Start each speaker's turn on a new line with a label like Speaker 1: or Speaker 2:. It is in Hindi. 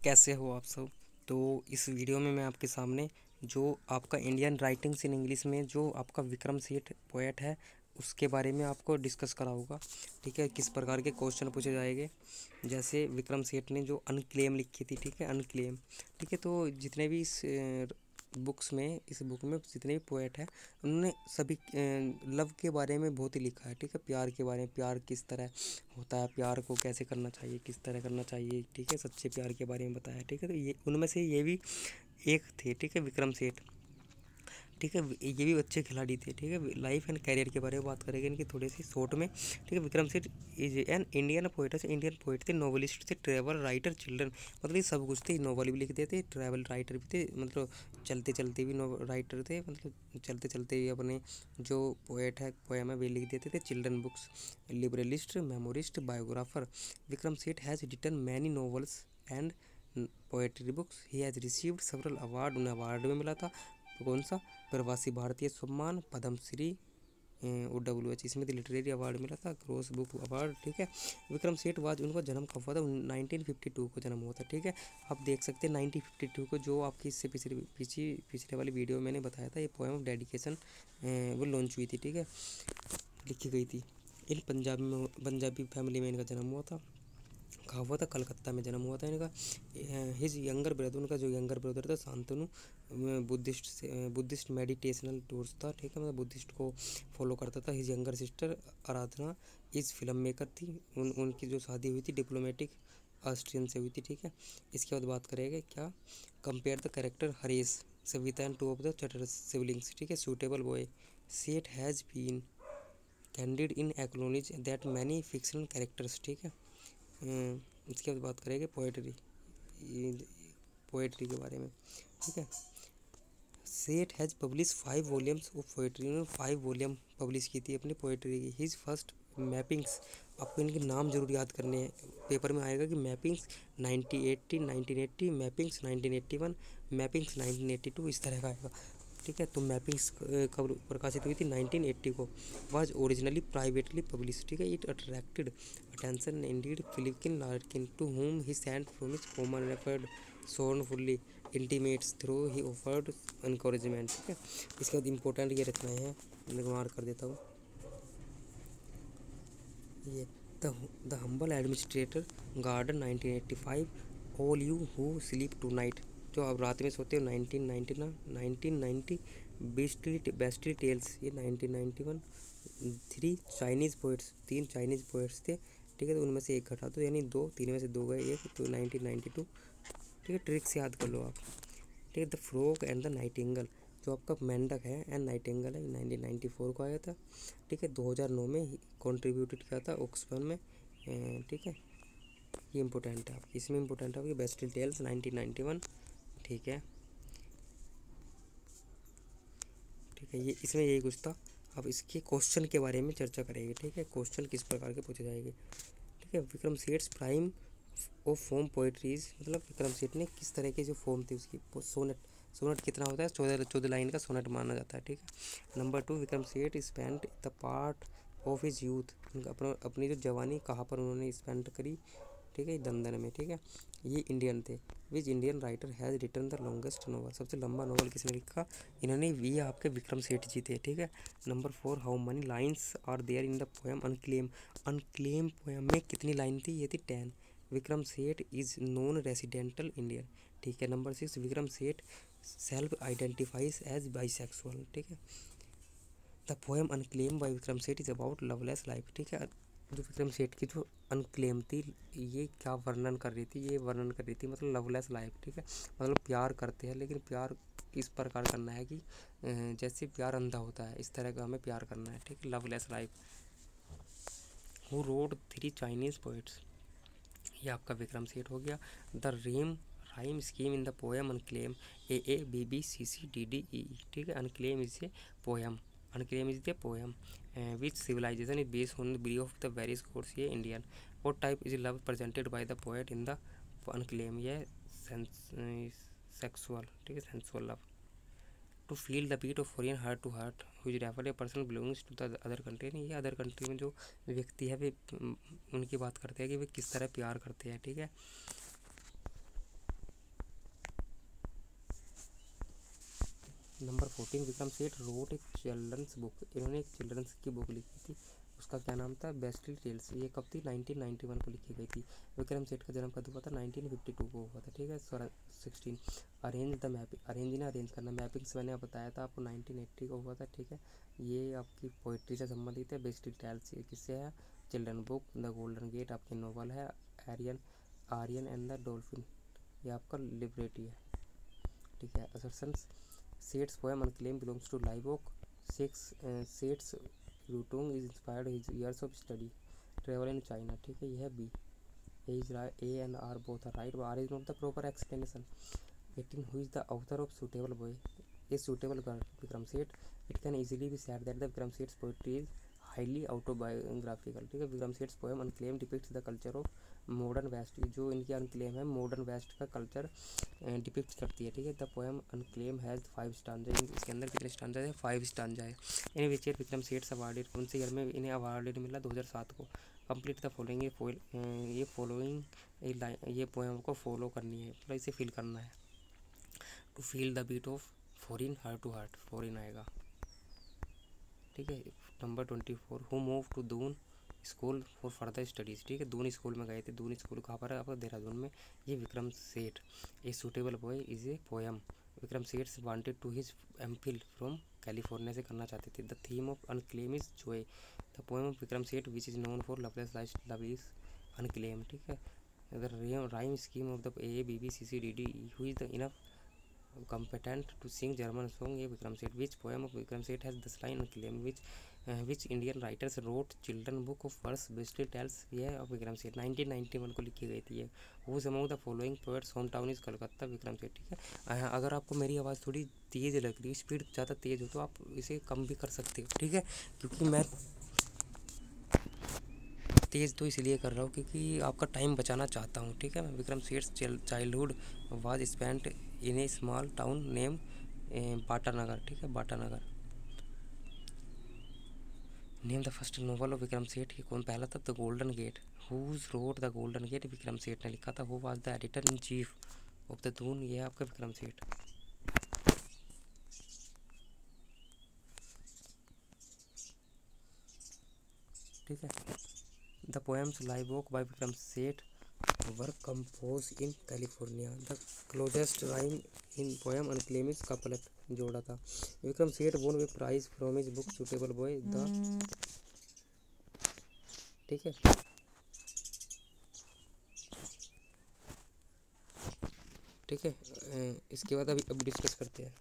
Speaker 1: कैसे हो आप सब। तो इस वीडियो में मैं आपके सामने जो आपका इंडियन राइटिंग्स इन इंग्लिश में जो आपका विक्रम सेठ पोएट है उसके बारे में आपको डिस्कस कराऊंगा। ठीक है, किस प्रकार के क्वेश्चन पूछे जाएंगे। जैसे विक्रम सेठ ने जो अनक्लेम लिखी थी, ठीक है, अनक्लेम। ठीक है, तो जितने भी इस बुक में जितने भी पोएट हैं उन्होंने सभी लव के बारे में बहुत ही लिखा है। ठीक है, प्यार के बारे में, प्यार किस तरह होता है, प्यार को कैसे करना चाहिए, किस तरह करना चाहिए। ठीक है, सच्चे प्यार के बारे में बताया। ठीक है, तो ये उनमें से ये भी एक थे। ठीक है, विक्रम सेठ। ठीक है, ये भी अच्छे खिलाड़ी थे। ठीक है, लाइफ एंड कैरियर के बारे में बात करेंगे इनकी थोड़ी सी शॉर्ट में। ठीक है, Vikram Seth is an Indian poet है। इंडियन पोइट थे, नोवेलिस्ट थे, ट्रैवल राइटर, चिल्ड्रन, मतलब ये सब कुछ थे। नोवेल भी लिखते थे, ट्रैवल राइटर भी थे, मतलब चलते चलते भी राइटर थे, मतलब चलते चलते भी अपने जो पोएट है पोएम है वे लिख देते थे। Children books, librettist, memoirist, biographer. Vikram Seth has written many novels and poetry books. He has received several award, उन्हें अवार्ड में मिला था। कौन सा? Pravasi Bharatiya Samman, Padma Shri, OWH Smith literary award मिला था, ग्रोस बुक अवार्ड। ठीक है, विक्रम सेठ वाज, उनका जन्म कब हुआ था? 1952 को जन्म हुआ था। ठीक है, आप देख सकते हैं 1952 को, जो आपकी इससे पिछले वाली वीडियो में मैंने बताया था, ये पोएम ऑफ डेडिकेशन वो लॉन्च हुई थी। ठीक है, लिखी गई थी। इन पंजाबी फैमिली में इनका जन्म हुआ था। कहा हुआ था? कलकत्ता में जन्म हुआ था इनका। हिज यंगर ब्रदर, उनका जो यंगर ब्रदर था शांतनु, बुद्धिस्ट मेडिटेशनल टूर्स था। ठीक है, मतलब बुद्धिस्ट को फॉलो करता था। His younger sister Aradhana is film maker थी। उनकी जो शादी हुई थी डिप्लोमेटिक ऑस्ट्रियन से हुई थी। ठीक है, इसके बाद बात करेंगे क्या, compare the character Harish Savita and two of the chatter siblings. ठीक है, suitable boy. Seth has been candid in acknowledge that many fictional characters. ठीक है, इसके बाद बात करेंगे पोएट्री के बारे में। ठीक है, सेठ has publish 5 volumes of poetry. उन्होंने 5 वॉल्यूम पब्लिश की थी अपनी पोएट्री की। हिज फर्स्ट मैपिंग्स, आपको इनके नाम जरूर याद करने हैं, पेपर में आएगा कि मैपिंग्स 1980 मैपिंग्स 1981, मैपिंग्स 1982, इस तरह का आएगा। ठीक है, तो मैपिंग्स कब प्रकाशित हुई थी? 1980 को। Was originally privately publish. ठीक है, it attracted attention indeed Philip Larkin to whom he sent from his common referred son fully intimates through he offered encouragement. ठीक है, इसके बाद इंपॉर्टेंट ये रचनाएं हैं, निर्माण कर देता हूँ। ये the humble administrator garden 1985, all you who sleep tonight, जो आप रात में सोते हो 1990, बेस्टली टेल्स ये 1991, 3 चाइनीज़ पोइट्स, 3 चाइनीज़ पोइट्स थे। ठीक है, तो उनमें से एक घटा दो, यानी 2, 3 में से 2 गए, एक तो 1992। ठीक है, ट्रिक्स याद कर लो आप। ठीक है, the frog and the Nightingale, जो आपका मेंढक है एंड नाइटिंगल है, 1994 को आया था। ठीक है, 2009 में कंट्रीब्यूटेड किया था ऑक्सफर्ड में। ठीक है, ये इंपॉर्टेंट है आपकी, इसमें इंपॉर्टेंट है आपकी बेस्ट टेल्स 1991। ठीक है, ठीक है, ये इसमें यही कुछ था। अब इसके क्वेश्चन के बारे में चर्चा करेंगे। ठीक है, क्वेश्चन किस प्रकार के पूछे जाएंगे। ठीक है, Vikram Seth's prime of form poetries, मतलब विक्रम सेठ ने किस तरह की जो फॉर्म थी उसकी, सोनेट। सोनेट कितना होता है? 14 लाइन का सोनेट माना जाता है। ठीक है, number 2, Vikram Seth spend the part of his youth, अपनी जो जवानी कहाँ पर उन्होंने स्पेंड करी? ठीक है, दंदन में। ठीक है, ये इंडियन थे। Which Indian writer has written the longest novel, सबसे लंबा नॉवल किसने लिखा? इन्होंने, ये आपके विक्रम सेठ जी थे। ठीक है, number 4, how many lines are there in the poem unclaimed. Unclaimed poem में कितनी लाइन थी? ये थी 10। Vikram Seth is non residential Indian. ठीक है, number 6, Vikram Seth self identifies as bisexual. ठीक है, the poem unclaimed by Vikram Seth is about loveless life. ठीक है, जो विक्रम सेठ की जो अनक्लेम थी, ये क्या वर्णन कर रही थी? ये वर्णन कर रही थी मतलब लवलेस लाइफ। ठीक है, मतलब प्यार करते हैं लेकिन प्यार इस प्रकार करना है कि जैसे प्यार अंधा होता है, इस तरह का हमें प्यार करना है। ठीक है, loveless life. Who wrote 3 Chinese poets, ये आपका विक्रम सेठ हो गया। The rhyme scheme in the poem unclaimed, AABBCCDDEE। ठीक है, unclaimed is a poem, unclaimed is the poem which civilisation is based on the belief of the various course. ये Indian. What type is love presented by the poet in the unclaimed? ये सेक्सुअल। ठीक है, sensual love. To feel the beat of foreign heart to heart which refer a person belongs to the other country. ये अदर कंट्री में जो व्यक्ति है वे उनकी बात करते हैं कि वे किस तरह प्यार करते हैं। ठीक है, नंबर 14, विक्रम सेठ रोट एक चिल्ड्रंस बुक। इन्होंने एक चिल्ड्रंस की बुक लिखी थी, उसका क्या नाम था, बेस्टली टेल्स। ये कब थी, 1991 को लिखी गई थी। विक्रम सेठ का जन्म कब हुआ था, 1952 को हुआ था, ठीक है। 16 अरेंज द मैपिंग, अरेंज ना अरेंज करना, मैपिंग्स मैंने बताया था आपको 1980 को हुआ था, ठीक है। ये आपकी पोइट्री से संबंधित है। बेस्टली टेल्स ये किससे है, children book. The golden gate आपकी नोवेल है। आर्यन एंड द डॉल्फिन ये आपका लिबरेटी है, ठीक है। Assertions, Seth's poem unclaimed belongs to live oak. Seth's रूटोंग is inspired his years of study travel in China, ठीक है। यह है B. A and R both are right, R is not the proper explanation. 18 who is the author of suitable boy, a suitable girl, Vikram Seth. It can easily be said that the Vikram Seth's poetry is highly autobiographical, ठीक है। Vikram सेठ्स poem unclaimed depicts the culture of modern west, जो इनकी अनक्लेम है मॉडर्न वेस्ट का कल्चर डिपिक्ट करती है, ठीक है। The poem unclaimed has 5 stanza, इसके अंदर कितने स्टांजा है, 5 स्टांजा है। In which year Vikram Seth's awarded, कौन से ईयर में इन्हें अवार्डेड मिला, 2007 को। कंप्लीट द फॉलोइंग, ये पोएम को फॉलो करनी है, मतलब इसे फिल करना है। To feel the beat of foreign, heart to heart, foreign आएगा, ठीक है। Number 24, who move to Doon school for further studies, ठीक है। दून स्कूल में गए थे। दून स्कूल कहाँ पर है आपका, देहरादून में। ये Vikram Seth. A suitable boy is a poem, Vikram Seth wanted to his MPhil from California से करना चाहते थे। The theme of unclaimed is joy, the poem of Vikram Seth which is known for loveless life love is unclaimed, ठीक है। The rhyme scheme of the A B B C C D D, who is the enough competent to sing German song, ये विक्रम सेठ। Which poem of Vikram Seth has this line unclaimed, which Indian writers wrote children book of verse basically tells, ये of विक्रम सेठ 1991 को लिखी गई थी ये। Who's among the following poets hometown is Calcutta, Vikram Seth, ठीक है। अगर आपको मेरी आवाज़ थोड़ी तेज़ लग रही है, स्पीड ज़्यादा तेज़ हो, तो आप इसे कम भी कर सकते हो, ठीक है। क्योंकि मैं तेज़ तो इसलिए कर रहा हूँ क्योंकि आपका टाइम बचाना चाहता हूँ, ठीक है। Vikram Seth's childhood was spent in a small town name Batanagar, ठीक है, Batanagar. Name the first novel of Vikram Seth, ये कौन पहला था, the golden gate. Whose wrote the golden gate, Vikram Seth ने लिखा था। Who was the editor in chief of the Doon, ये है आपका विक्रम सेठ, ठीक है। The poems live walk by Vikram Seth were composed in California. The closest rhyme in poem unclaimed is couplet, जोड़ा था। Vikram Seth won a prize from his book Suitable Boy, the, ठीक है। ठीक है, इसके बाद अभी डिस्कस करते हैं।